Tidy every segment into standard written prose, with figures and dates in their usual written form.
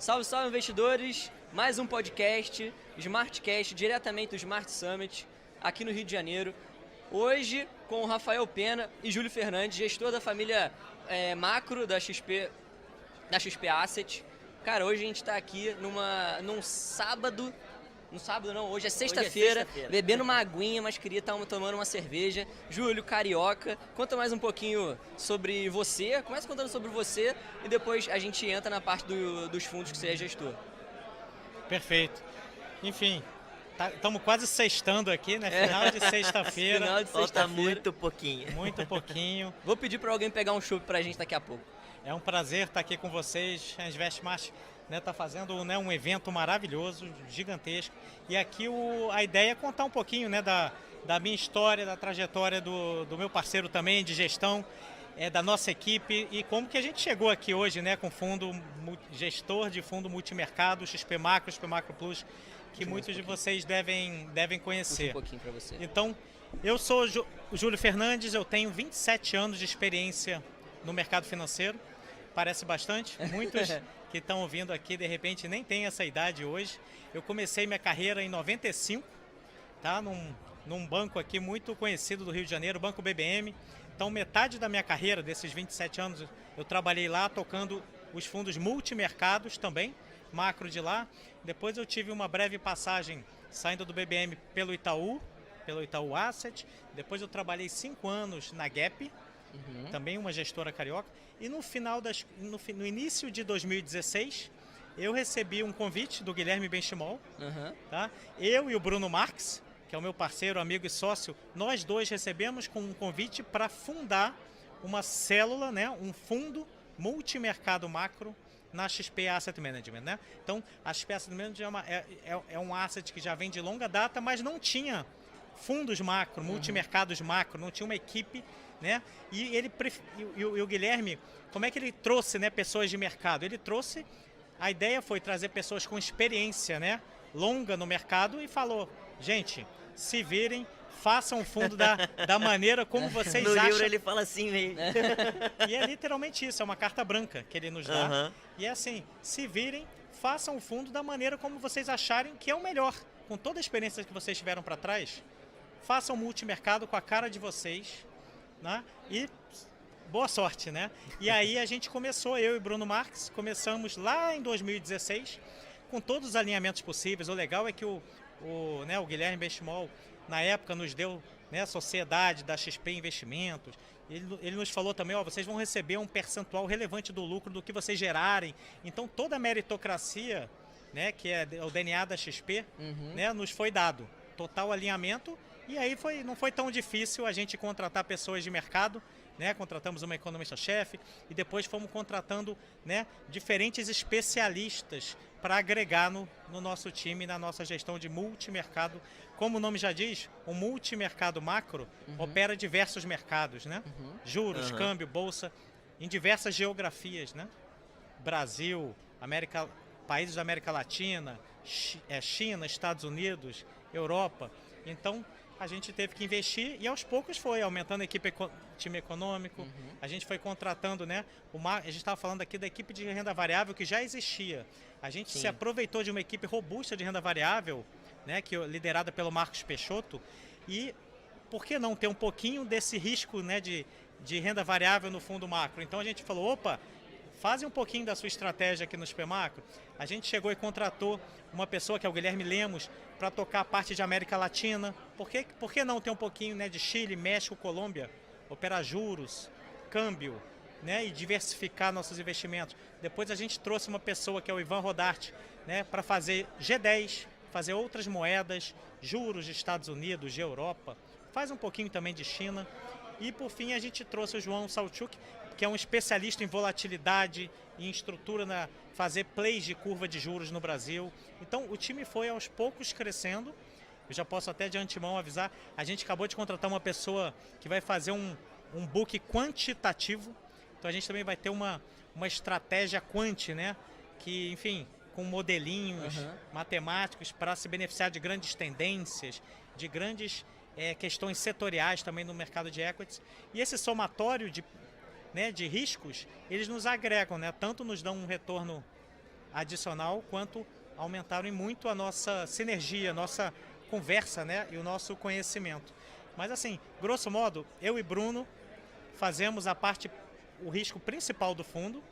Salve, salve, investidores! Mais um podcast, Smartcast, diretamente do Smart Summit, aqui no Rio de Janeiro. Hoje, com o Rafael Pena e Júlio Fernandes, gestor da família macro da XP Asset. Cara, hoje a gente está aqui num sábado... No sábado não, hoje é sexta-feira, bebendo uma aguinha, mas queria estar tomando uma cerveja. Júlio, carioca, conta mais um pouquinho sobre você, começa contando sobre você e depois a gente entra na parte dos fundos que você é gestor. Perfeito. Enfim, estamos quase sextando aqui, né? Final de sexta-feira. Final de Falta sexta-feira. muito pouquinho. Muito pouquinho. Vou pedir para alguém pegar um chopp pra gente daqui a pouco. É um prazer estar aqui com vocês. A Investmart está fazendo, né, um evento maravilhoso, gigantesco. E aqui a ideia é contar um pouquinho, né, da minha história, da trajetória do meu parceiro também de gestão, da nossa equipe e como que a gente chegou aqui hoje, né, com gestor de fundo multimercado, XP Macro Plus, que muitos de vocês devem conhecer. Um pouquinho para você. Então, eu sou o Júlio Fernandes, eu tenho 27 anos de experiência no mercado financeiro. Parece bastante, muitos que estão ouvindo aqui, de repente, nem têm essa idade hoje. Eu comecei minha carreira em 95, tá? num banco aqui muito conhecido do Rio de Janeiro, o Banco BBM. Então, metade da minha carreira, desses 27 anos, eu trabalhei lá tocando os fundos multimercados também, macro de lá. Depois eu tive uma breve passagem saindo do BBM pelo Itaú Asset. Depois eu trabalhei 5 anos na Gap, também uma gestora carioca. E no início de 2016, eu recebi um convite do Guilherme Benchimol. Tá? Eu e o Bruno Marques, que é o meu parceiro, amigo e sócio, nós dois recebemos com um convite para fundar uma célula, né, um fundo multimercado macro na XP Asset Management. Né? Então, a XP Asset Management é um asset que já vem de longa data, mas não tinha fundos macro, multimercados macro, não tinha uma equipe, né? E o Guilherme, como é que ele trouxe, né, pessoas de mercado? Ele trouxe, a ideia foi trazer pessoas com experiência, né, longa no mercado e falou, gente, se virem, façam o fundo da maneira como vocês acham. No livro ele fala assim mesmo. E é literalmente isso, é uma carta branca que ele nos dá. E é assim, se virem, façam o fundo da maneira como vocês acharem que é o melhor. Com toda a experiência que vocês tiveram para trás, façam o multimercado com a cara de vocês, né? E boa sorte, né? E aí a gente começou, eu e Bruno Marques, começamos lá em 2016, com todos os alinhamentos possíveis. O legal é que o Guilherme Benchimol, na época, nos deu, né, a sociedade da XP Investimentos. Ele nos falou também, vocês vão receber um percentual relevante do lucro do que vocês gerarem. Então toda a meritocracia, né, que é o DNA da XP, né, nos foi dado. Total alinhamento. E aí não foi tão difícil a gente contratar pessoas de mercado, né? Contratamos uma economista-chefe e depois fomos contratando, né, diferentes especialistas para agregar no nosso time, na nossa gestão de multimercado. Como o nome já diz, o multimercado macro opera diversos mercados, né? Juros, câmbio, bolsa, em diversas geografias, né? Brasil, países da América Latina, China, Estados Unidos, Europa. Então, a gente teve que investir e aos poucos foi aumentando a equipe, time econômico, a gente foi contratando, né? A gente estava falando aqui da equipe de renda variável que já existia. A gente se aproveitou de uma equipe robusta de renda variável, né? Liderada pelo Marcos Peixoto. E por que não ter um pouquinho desse risco, né, de renda variável no fundo macro? Então a gente falou, fazem um pouquinho da sua estratégia aqui no XP Macro. A gente chegou e contratou uma pessoa, que é o Guilherme Lemos, para tocar a parte de América Latina. Por que não ter um pouquinho, né, de Chile, México, Colômbia, operar juros, câmbio, né, e diversificar nossos investimentos? Depois a gente trouxe uma pessoa, que é o Ivan Rodarte, né, para fazer G10, fazer outras moedas, juros de Estados Unidos, de Europa, faz um pouquinho também de China. E por fim a gente trouxe o João Salchuk, que é um especialista em volatilidade e em estrutura, fazer plays de curva de juros no Brasil. Então o time foi aos poucos crescendo. Eu já posso até de antemão avisar, a gente acabou de contratar uma pessoa que vai fazer um book quantitativo. Então a gente também vai ter uma estratégia quant, né? Que, enfim, com modelinhos matemáticos para se beneficiar de grandes tendências, de grandes questões setoriais também no mercado de equities. E esse somatório de riscos, eles nos agregam, né? Tanto nos dão um retorno adicional, quanto aumentaram muito a nossa sinergia, a nossa conversa, né, e o nosso conhecimento. Mas assim, grosso modo, eu e Bruno fazemos o risco principal do fundo,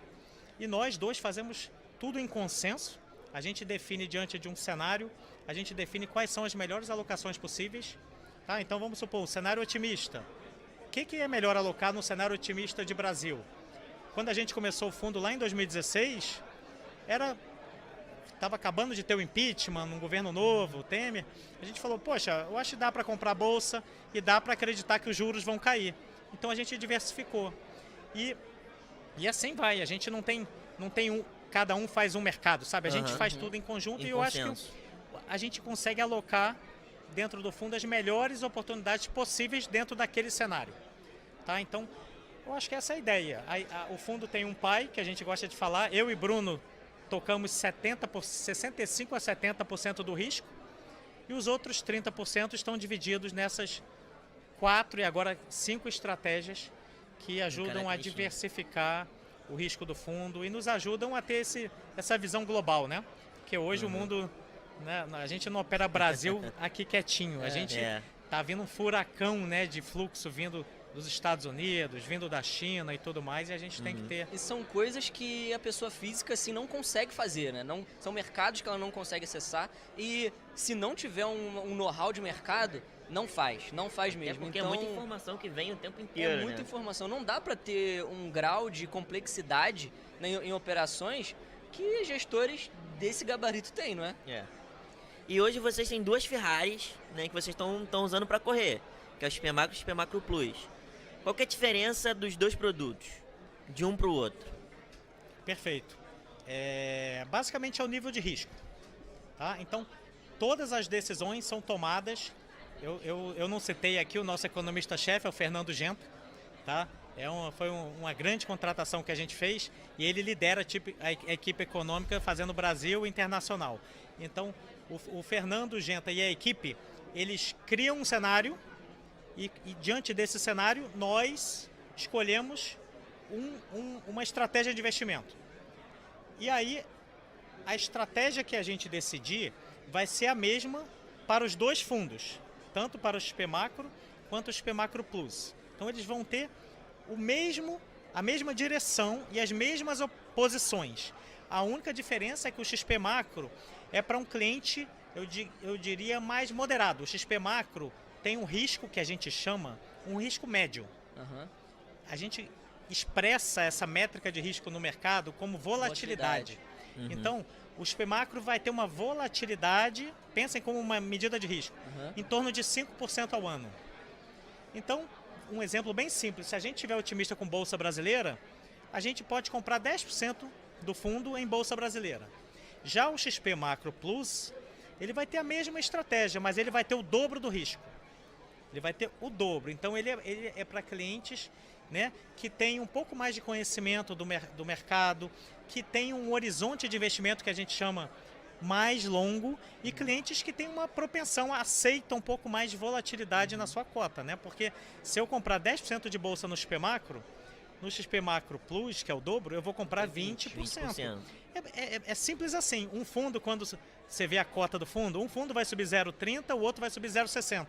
e nós dois fazemos tudo em consenso. A gente define diante de um cenário, a gente define quais são as melhores alocações possíveis. Tá? Então vamos supor, um cenário otimista. O que é melhor alocar no cenário otimista de Brasil? Quando a gente começou o fundo lá em 2016, estava acabando de ter o impeachment, um governo novo, o Temer. A gente falou, poxa, eu acho que dá para comprar bolsa e dá para acreditar que os juros vão cair. Então a gente diversificou. E assim vai, a gente não tem cada um faz um mercado, sabe? A gente faz tudo em conjunto, e eu acho que a gente consegue alocar dentro do fundo as melhores oportunidades possíveis dentro daquele cenário. Tá? Então, eu acho que essa é a ideia. O fundo tem um pai, que a gente gosta de falar, eu e Bruno tocamos 65% a 70% do risco, e os outros 30% estão divididos nessas 4 e agora 5 estratégias que ajudam a diversificar o risco do fundo e nos ajudam a ter essa visão global, né? Porque hoje o mundo, né, a gente não opera Brasil aqui quietinho, a gente tá vindo um furacão, né, de fluxo vindo dos Estados Unidos, vindo da China e tudo mais, e a gente tem que ter... E são coisas que a pessoa física assim não consegue fazer, né? Não, são mercados que ela não consegue acessar, e se não tiver um know-how de mercado, não faz mesmo. Porque então, é muita informação que vem o tempo inteiro, é muita informação. Não dá para ter um grau de complexidade em operações que gestores desse gabarito têm, não é? E hoje vocês têm 2 Ferraris, né, que vocês estão usando para correr, que é o XP Macro e o XP Macro Plus. Qual que é a diferença dos 2 produtos, de um para o outro? Perfeito. Basicamente é o nível de risco. Tá? Então, todas as decisões são tomadas. Eu não citei aqui o nosso economista-chefe, é o Fernando Genta. Tá? Foi uma grande contratação que a gente fez, e ele lidera a equipe econômica fazendo Brasil internacional. Então, o Fernando Genta e a equipe, eles criam um cenário, e diante desse cenário nós escolhemos uma estratégia de investimento. E aí a estratégia que a gente decidir vai ser a mesma para os 2 fundos, tanto para o XP Macro quanto o XP Macro Plus. Então eles vão ter a mesma direção e as mesmas posições. A única diferença é que o XP Macro é para um cliente, eu diria, mais moderado. O XP Macro tem um risco que a gente chama um risco médio. A gente expressa essa métrica de risco no mercado como volatilidade. Então, o XP Macro vai ter uma volatilidade, pensem como uma medida de risco, em torno de 5% ao ano. Então, um exemplo bem simples, se a gente estiver otimista com Bolsa Brasileira, a gente pode comprar 10% do fundo em Bolsa Brasileira. Já o XP Macro Plus, ele vai ter a mesma estratégia, mas ele vai ter o dobro do risco. Ele vai ter o dobro. Então, ele é para clientes, né, que têm um pouco mais de conhecimento do mercado, que tem um horizonte de investimento que a gente chama mais longo, e clientes que têm uma propensão, aceitam um pouco mais de volatilidade na sua cota, né? Porque se eu comprar 10% de bolsa no XP Macro, no XP Macro Plus, que é o dobro, eu vou comprar 20%. É simples assim. Um fundo, quando você vê a cota do fundo, um fundo vai subir 0,30, o outro vai subir 0,60.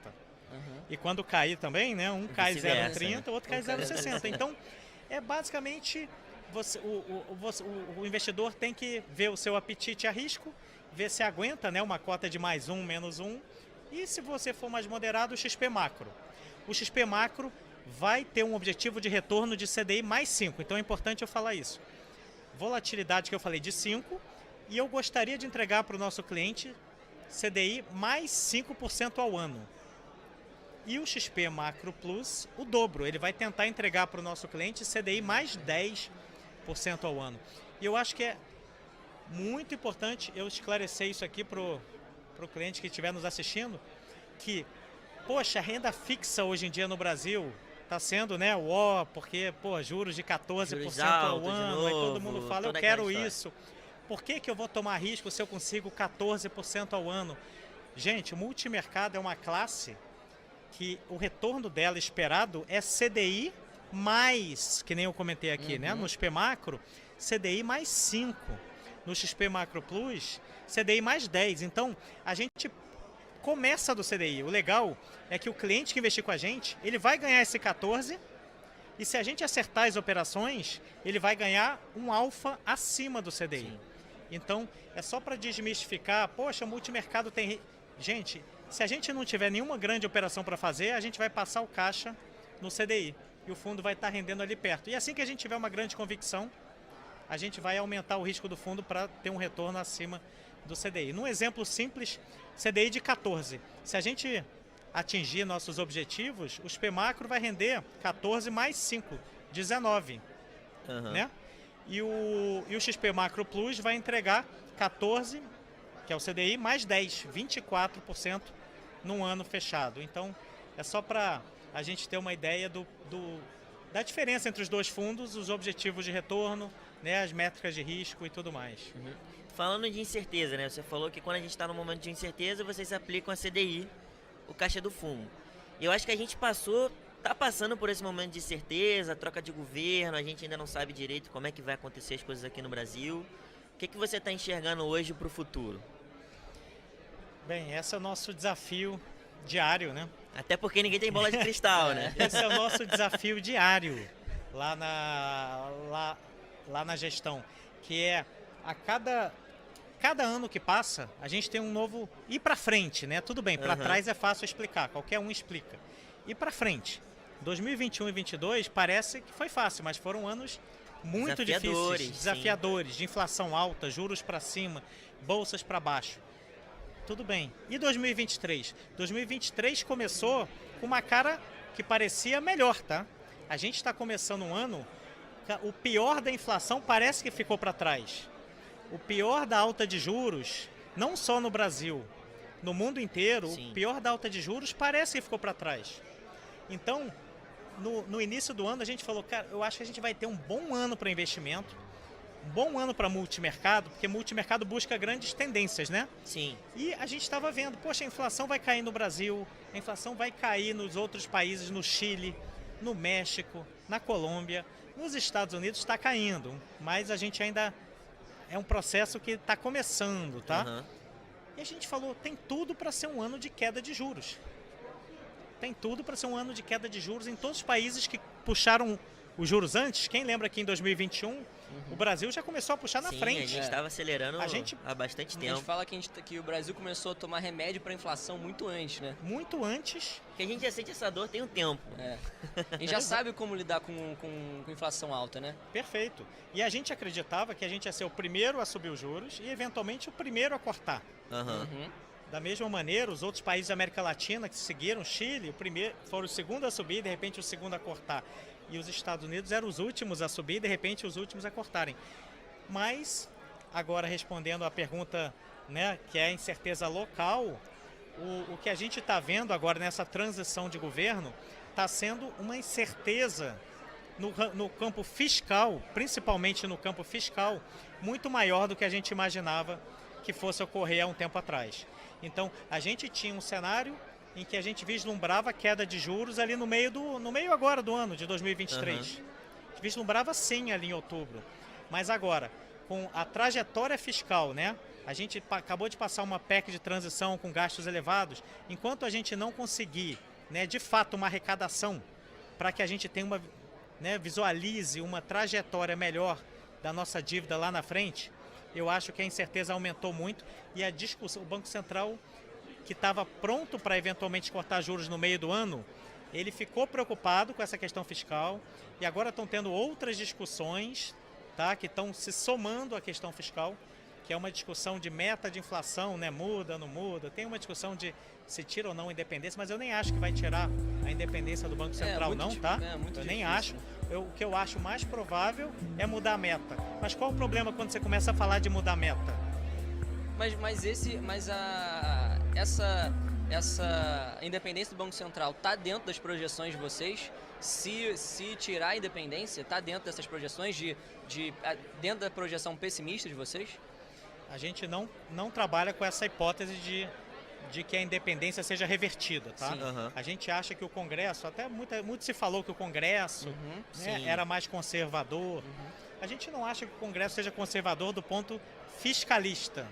E quando cair também, né? Um cai 0,30, o outro cai 0,60. Então, basicamente, o investidor tem que ver o seu apetite a risco, ver se aguenta, né, uma cota de mais 1, menos 1. E se você for mais moderado, o XP Macro. O XP Macro vai ter um objetivo de retorno de CDI mais 5. Então é importante eu falar isso. Volatilidade que eu falei de 5. E eu gostaria de entregar para o nosso cliente CDI mais 5% ao ano. E o XP Macro Plus, o dobro. Ele vai tentar entregar para o nosso cliente CDI mais 10% ao ano. E eu acho que é muito importante eu esclarecer isso aqui para o cliente que estiver nos assistindo, que, poxa, a renda fixa hoje em dia no Brasil está sendo, né, porque, juros de 14% ao ano, e todo mundo fala, eu quero isso. Por que eu vou tomar risco se eu consigo 14% ao ano? Gente, o multimercado é uma classe que o retorno dela esperado é CDI mais, que nem eu comentei aqui, né, no XP Macro, CDI mais 5. no XP Macro Plus, CDI mais 10. Então, a gente começa do CDI. O legal é que o cliente que investir com a gente, ele vai ganhar esse 14, e se a gente acertar as operações, ele vai ganhar um alfa acima do CDI. Sim. Então, é só para desmistificar, poxa, multimercado tem... Gente, se a gente não tiver nenhuma grande operação para fazer, a gente vai passar o caixa no CDI. E o fundo vai estar rendendo ali perto. E assim que a gente tiver uma grande convicção, a gente vai aumentar o risco do fundo para ter um retorno acima do CDI. Num exemplo simples, CDI de 14. Se a gente atingir nossos objetivos, o XP Macro vai render 14 mais 5, 19. Né? E o XP Macro Plus vai entregar 14, que é o CDI, mais 10, 24% num ano fechado. Então, é só para a gente ter uma ideia da diferença entre os dois fundos, os objetivos de retorno, né, as métricas de risco e tudo mais. Falando de incerteza, né? Você falou que quando a gente está no momento de incerteza, vocês aplicam a CDI, o caixa do fundo. E eu acho que a gente está passando por esse momento de incerteza, troca de governo, a gente ainda não sabe direito como é que vai acontecer as coisas aqui no Brasil. O que você está enxergando hoje para o futuro? Bem, esse é o nosso desafio diário, né? Até porque ninguém tem bola de cristal, né? Esse é o nosso desafio diário lá na gestão, que é a cada ano que passa, a gente tem um novo... Ir para frente, né? Tudo bem, para trás é fácil explicar, qualquer um explica. Ir para frente. 2021 e 2022 parece que foi fácil, mas foram anos muito difíceis, desafiadores, de inflação alta, juros para cima, bolsas para baixo. Tudo bem. E 2023? 2023 começou com uma cara que parecia melhor, tá? A gente está começando um ano, o pior da inflação parece que ficou para trás. O pior da alta de juros, não só no Brasil, no mundo inteiro, o pior da alta de juros parece que ficou para trás. Então, no início do ano a gente falou, cara, eu acho que a gente vai ter um bom ano para investimento, um bom ano para multimercado, porque multimercado busca grandes tendências, né? Sim. E a gente estava vendo, poxa, a inflação vai cair no Brasil, a inflação vai cair nos outros países, no Chile, no México, na Colômbia, nos Estados Unidos está caindo, mas a gente ainda é um processo que está começando, tá? E a gente falou, tem tudo para ser um ano de queda de juros. Tem tudo para ser um ano de queda de juros em todos os países que puxaram os juros antes. Quem lembra que em 2021 o Brasil já começou a puxar na frente. A gente estava acelerando há bastante tempo. A gente fala que o Brasil começou a tomar remédio para inflação muito antes, né? Muito antes. Que a gente já sente essa dor tem um tempo. A gente já sabe como lidar com inflação alta, né? Perfeito. E a gente acreditava que a gente ia ser o primeiro a subir os juros e eventualmente o primeiro a cortar. Da mesma maneira, os outros países da América Latina que seguiram, Chile, foram o segundo a subir e de repente o segundo a cortar. E os Estados Unidos eram os últimos a subir e de repente os últimos a cortarem. Mas, agora respondendo à pergunta, né, que é a incerteza local, o que a gente está vendo agora nessa transição de governo está sendo uma incerteza no campo fiscal, principalmente no campo fiscal, muito maior do que a gente imaginava que fosse ocorrer há um tempo atrás. Então, a gente tinha um cenário em que a gente vislumbrava queda de juros ali no meio agora do ano de 2023. A gente vislumbrava sim ali em outubro. Mas agora, com a trajetória fiscal, né? A gente acabou de passar uma PEC de transição com gastos elevados. Enquanto a gente não conseguir, né, de fato, uma arrecadação para que a gente tenha visualize uma trajetória melhor da nossa dívida lá na frente, eu acho que a incerteza aumentou muito e a discussão, o Banco Central, que estava pronto para eventualmente cortar juros no meio do ano, ele ficou preocupado com essa questão fiscal e agora estão tendo outras discussões, tá, que estão se somando à questão fiscal, que é uma discussão de meta de inflação, né, muda, não muda, tem uma discussão de se tira ou não a independência, mas eu nem acho que vai tirar a independência do Banco Central, não, tá? Eu nem acho. O que eu acho mais provável é mudar a meta. Mas qual o problema quando você começa a falar de mudar a meta? Essa independência do Banco Central está dentro das projeções de vocês? Se tirar a independência, está dentro dessas projeções, dentro da projeção pessimista de vocês? A gente não trabalha com essa hipótese de que a independência seja revertida, tá? A gente acha que o Congresso, até muito se falou que o Congresso era mais conservador. A gente não acha que o Congresso seja conservador do ponto fiscalista.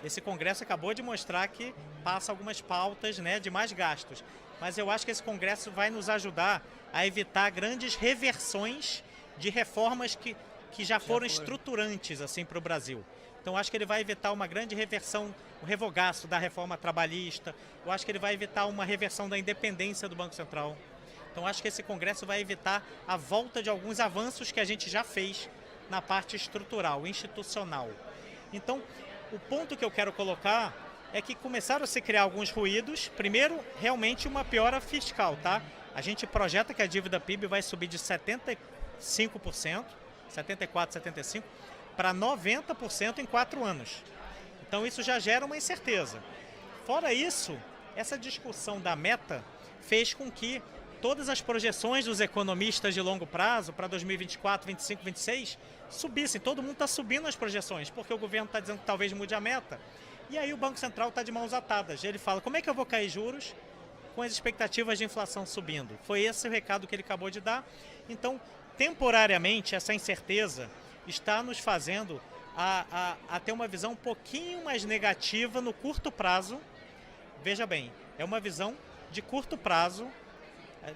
Esse Congresso acabou de mostrar que passa algumas pautas, né, de mais gastos. Mas eu acho que esse Congresso vai nos ajudar a evitar grandes reversões de reformas que já foram estruturantes assim, para o Brasil. Então, acho que ele vai evitar uma grande reversão, um revogaço da reforma trabalhista. Eu acho que ele vai evitar uma reversão da independência do Banco Central. Então, acho que esse Congresso vai evitar a volta de alguns avanços que a gente já fez na parte estrutural, institucional. Então, o ponto que eu quero colocar é que começaram a se criar alguns ruídos. Primeiro, realmente uma piora fiscal, tá? A gente projeta que a dívida PIB vai subir de 75%, 74%, 75%, para 90% em 4 anos. Então isso já gera uma incerteza. Fora isso, essa discussão da meta fez com que todas as projeções dos economistas de longo prazo para 2024, 25, 26 subissem. Todo mundo está subindo as projeções, porque o governo está dizendo que talvez mude a meta. E aí o Banco Central está de mãos atadas. Ele fala, como é que eu vou cair juros com as expectativas de inflação subindo? Foi esse o recado que ele acabou de dar. Então, temporariamente, essa incerteza está nos fazendo a ter uma visão um pouquinho mais negativa no curto prazo. Veja bem, é uma visão de curto prazo.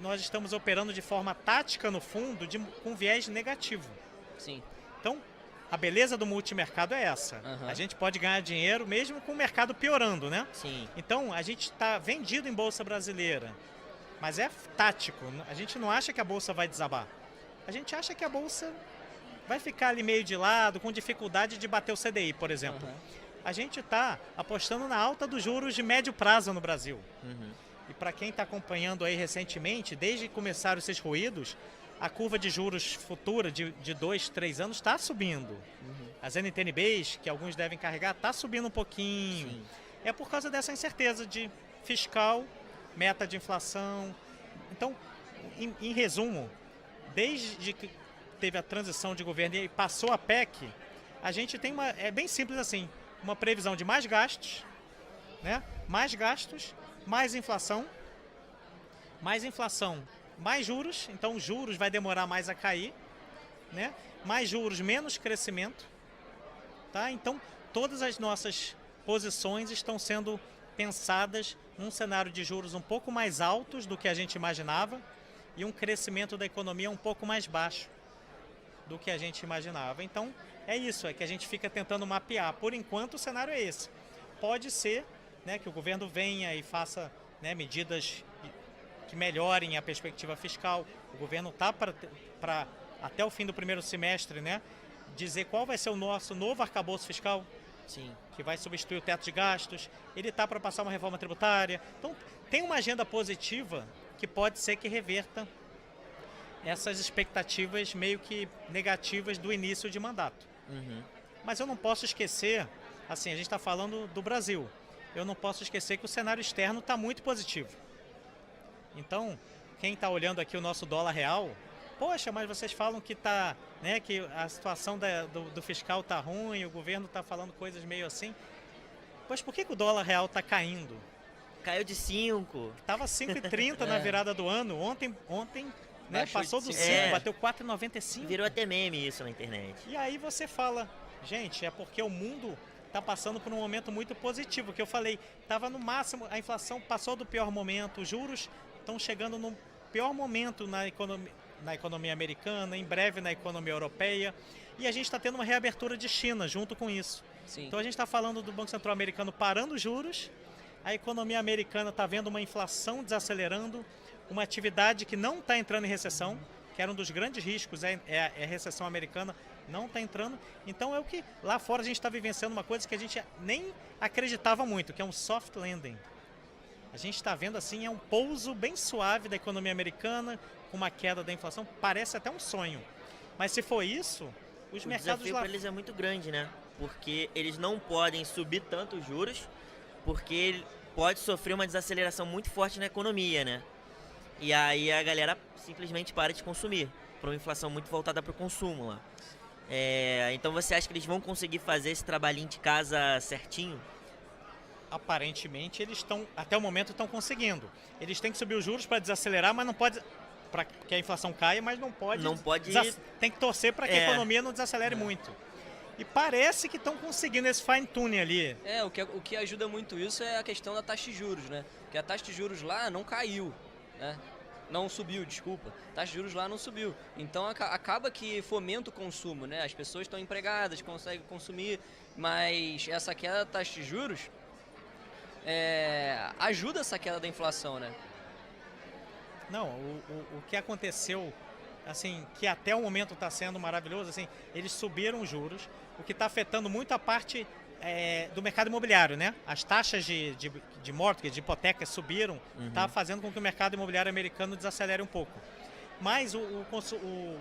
Nós estamos operando de forma tática no fundo, com viés negativo. Sim. Então, a beleza do multimercado é essa. A gente pode ganhar dinheiro mesmo com o mercado piorando, né? Sim. Então, a gente está vendido em Bolsa Brasileira, mas é tático. A gente não acha que a Bolsa vai desabar. A gente acha que a Bolsa vai ficar ali meio de lado, com dificuldade de bater o CDI, por exemplo. A gente está apostando na alta dos juros de médio prazo no Brasil. E para quem está acompanhando aí recentemente, desde que começaram esses ruídos, a curva de juros futura de 2, 3 anos está subindo. As NTNBs, que alguns devem carregar, está subindo um pouquinho. Sim. É por causa dessa incerteza de fiscal, meta de inflação. Então, em resumo, desde que teve a transição de governo e passou a PEC, a gente tem é bem simples assim, uma previsão de mais gastos, né? Mais gastos, mais inflação, mais juros, então os juros vai demorar mais a cair, né? Mais juros, menos crescimento, tá? Então, todas as nossas posições estão sendo pensadas num cenário de juros um pouco mais altos do que a gente imaginava e um crescimento da economia um pouco mais baixo do que a gente imaginava. Então, é isso, é que a gente fica tentando mapear. Por enquanto, o cenário é esse. Pode ser, né, que o governo venha e faça, né, medidas que melhorem a perspectiva fiscal. O governo está para, até o fim do primeiro semestre, né, dizer qual vai ser o nosso novo arcabouço fiscal. Sim. Que vai substituir o teto de gastos. Ele está para passar uma reforma tributária. Então, tem uma agenda positiva que pode ser que reverta essas expectativas meio que negativas do início de mandato. Mas eu não posso esquecer, assim, a gente está falando do Brasil, eu não posso esquecer que o cenário externo está muito positivo. Então, quem está olhando aqui o nosso dólar real, poxa, mas vocês falam que tá, né, que a situação do fiscal está ruim, o governo está falando coisas meio assim. Pois por que o dólar real está caindo? Caiu de 5. Estava 5,30 na virada do ano. Ontem né, passou do 5, bateu 4,95. Virou até meme isso na internet. E aí você fala, gente, é porque o mundo está passando por um momento muito positivo, que eu falei, estava no máximo, a inflação passou do pior momento, os juros estão chegando no pior momento na economia americana, em breve na economia europeia, e a gente está tendo uma reabertura de China junto com isso. Sim. Então a gente está falando do Banco Central americano parando os juros, a economia americana está vendo uma inflação desacelerando, uma atividade que não está entrando em recessão, que era um dos grandes riscos, é a recessão americana, não está entrando. Então é o que lá fora a gente está vivenciando uma coisa que a gente nem acreditava muito, que é um soft landing. A gente está vendo assim, é um pouso bem suave da economia americana, com uma queda da inflação, parece até um sonho. Mas se for isso, os mercados lá... O desafio para eles é muito grande, né? Porque eles não podem subir tanto os juros, porque pode sofrer uma desaceleração muito forte na economia, né? E aí a galera simplesmente para de consumir, por uma inflação muito voltada para o consumo lá. Então você acha que eles vão conseguir fazer esse trabalhinho de casa certinho? Aparentemente eles estão, até o momento estão conseguindo. Eles têm que subir os juros para desacelerar, mas não pode, para que a inflação caia, mas não pode. Não pode. Tem que torcer para que a economia não desacelere muito. E parece que estão conseguindo esse fine tuning ali. O que ajuda muito isso é a questão da taxa de juros, né? Porque a taxa de juros lá não caiu, né? Não subiu, desculpa. A taxa de juros lá não subiu. Então acaba que fomenta o consumo, né? As pessoas estão empregadas, conseguem consumir, mas essa queda da taxa de juros ajuda essa queda da inflação, né? Não, o que aconteceu, assim, que até o momento está sendo maravilhoso, assim, eles subiram os juros, o que está afetando muito a parte do mercado imobiliário, né? As taxas de mortgage, de hipotecas subiram, está fazendo com que o mercado imobiliário americano desacelere um pouco. Mas o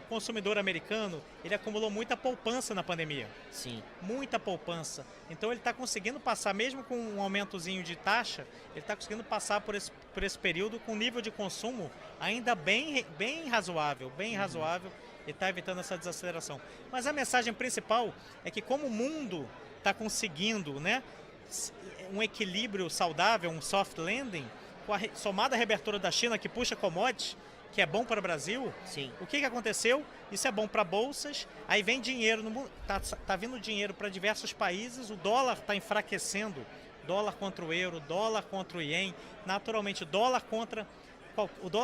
consumidor americano, ele acumulou muita poupança na pandemia. Sim. Muita poupança. Então ele está conseguindo passar, mesmo com um aumentozinho de taxa, ele está conseguindo passar por esse período com nível de consumo ainda bem razoável, razoável, e está evitando essa desaceleração. Mas a mensagem principal é que como o mundo está conseguindo, né, um equilíbrio saudável, um soft landing, com a somada reabertura da China que puxa commodities, que é bom para o Brasil. Sim. O que aconteceu? Isso é bom para bolsas, aí vem dinheiro, tá vindo dinheiro para diversos países, o dólar está enfraquecendo, dólar contra o euro, dólar contra o iene, naturalmente o dólar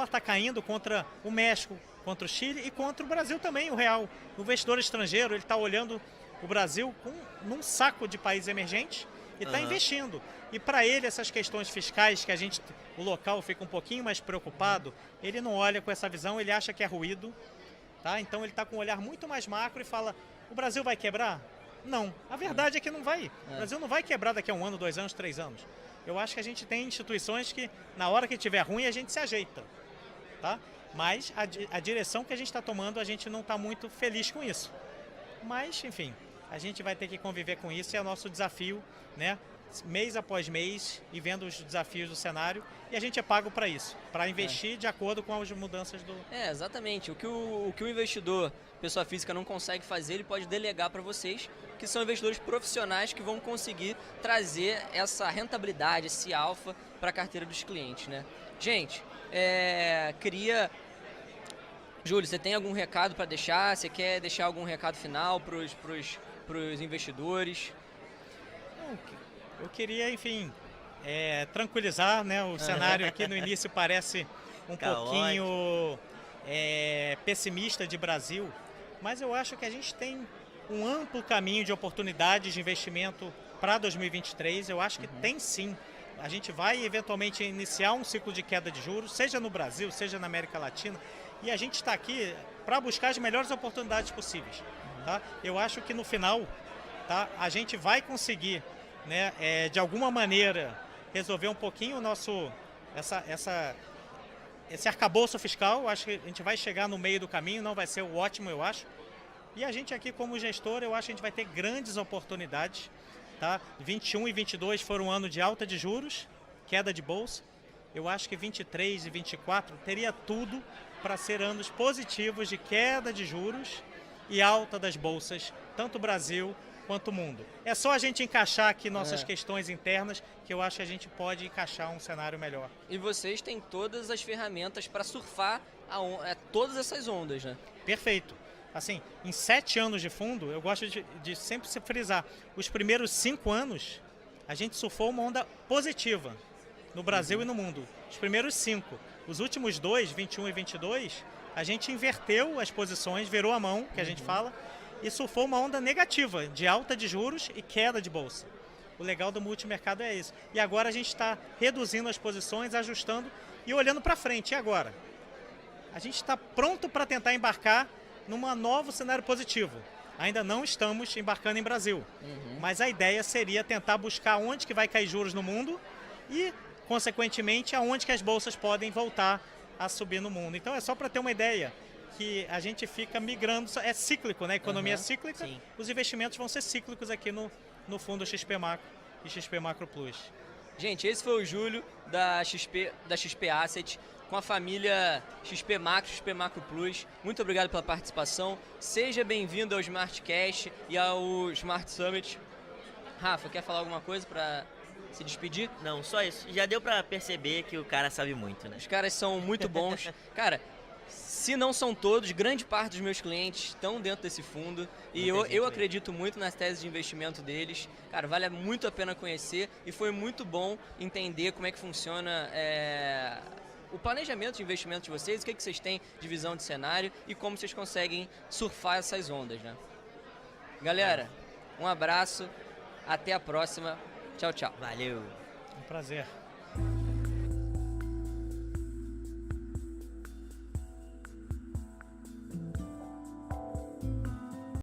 está caindo contra o México, contra o Chile e contra o Brasil também, o real. O investidor estrangeiro, ele está olhando o Brasil num saco de países emergentes e está investindo. E para ele, essas questões fiscais que o local fica um pouquinho mais preocupado, ele não olha com essa visão, ele acha que é ruído, tá? Então ele está com um olhar muito mais macro e fala, o Brasil vai quebrar? Não, a verdade é que não vai. O Brasil não vai quebrar daqui a 1 ano, 2 anos, 3 anos. Eu acho que a gente tem instituições que, na hora que tiver ruim, a gente se ajeita, tá? Mas a direção que a gente está tomando, a gente não está muito feliz com isso. Mas, enfim, a gente vai ter que conviver com isso, é o nosso desafio, né? Mês após mês, e vendo os desafios do cenário, e a gente é pago para isso, para investir de acordo com as mudanças do... Exatamente. O que o investidor, pessoa física, não consegue fazer, ele pode delegar para vocês, que são investidores profissionais que vão conseguir trazer essa rentabilidade, esse alfa para a carteira dos clientes, né? Gente, Júlio, você tem algum recado para deixar? Você quer deixar algum recado final para os investidores? Eu queria, enfim, tranquilizar, né? O cenário aqui no início parece um pouquinho pessimista de Brasil, mas eu acho que a gente tem um amplo caminho de oportunidades de investimento para 2023. Eu acho que tem sim. A gente vai eventualmente iniciar um ciclo de queda de juros, seja no Brasil, seja na América Latina, e a gente está aqui para buscar as melhores oportunidades possíveis. Tá? Eu acho que no final, tá, a gente vai conseguir, né, de alguma maneira resolver um pouquinho o nosso esse arcabouço fiscal. Acho que a gente vai chegar no meio do caminho, não vai ser o ótimo, eu acho. E a gente aqui como gestor, eu acho que a gente vai ter grandes oportunidades, tá? 21 e 22 foram um ano de alta de juros, queda de bolsa. Eu acho que 23 e 24 teria tudo para ser anos positivos de queda de juros e alta das bolsas, tanto o Brasil quanto o mundo. É só a gente encaixar aqui nossas questões internas que eu acho que a gente pode encaixar um cenário melhor. E vocês têm todas as ferramentas para surfar todas essas ondas, né? Perfeito. Assim, em 7 anos de fundo, eu gosto de sempre se frisar, os primeiros 5 anos, a gente surfou uma onda positiva no Brasil e no mundo. Os primeiros 5. Os últimos 2, 21 e 22, a gente inverteu as posições, virou a mão, que a gente fala, e surfou uma onda negativa de alta de juros e queda de bolsa. O legal do multimercado é isso. E agora a gente está reduzindo as posições, ajustando e olhando para frente. E agora? A gente está pronto para tentar embarcar num novo cenário positivo. Ainda não estamos embarcando em Brasil. Mas a ideia seria tentar buscar onde que vai cair juros no mundo e, consequentemente, aonde que as bolsas podem voltar a subir no mundo. Então é só para ter uma ideia que a gente fica migrando, é cíclico, né? A economia é cíclica, sim. Os investimentos vão ser cíclicos aqui no fundo XP Macro e XP Macro Plus. Gente, esse foi o Júlio da XP Asset, com a família XP Macro, XP Macro Plus. Muito obrigado pela participação. Seja bem-vindo ao SmartCast e ao Smart Summit. Rafa, quer falar alguma coisa para se despedir? Não, só isso. Já deu para perceber que o cara sabe muito, né? Os caras são muito bons. Cara, se não são todos, grande parte dos meus clientes estão dentro desse fundo e eu acredito muito nas teses de investimento deles. Cara, vale muito a pena conhecer e foi muito bom entender como é que funciona o planejamento de investimento de vocês, o que vocês têm de visão de cenário e como vocês conseguem surfar essas ondas, né? Galera, um abraço, até a próxima. Tchau, tchau. Valeu. Um prazer.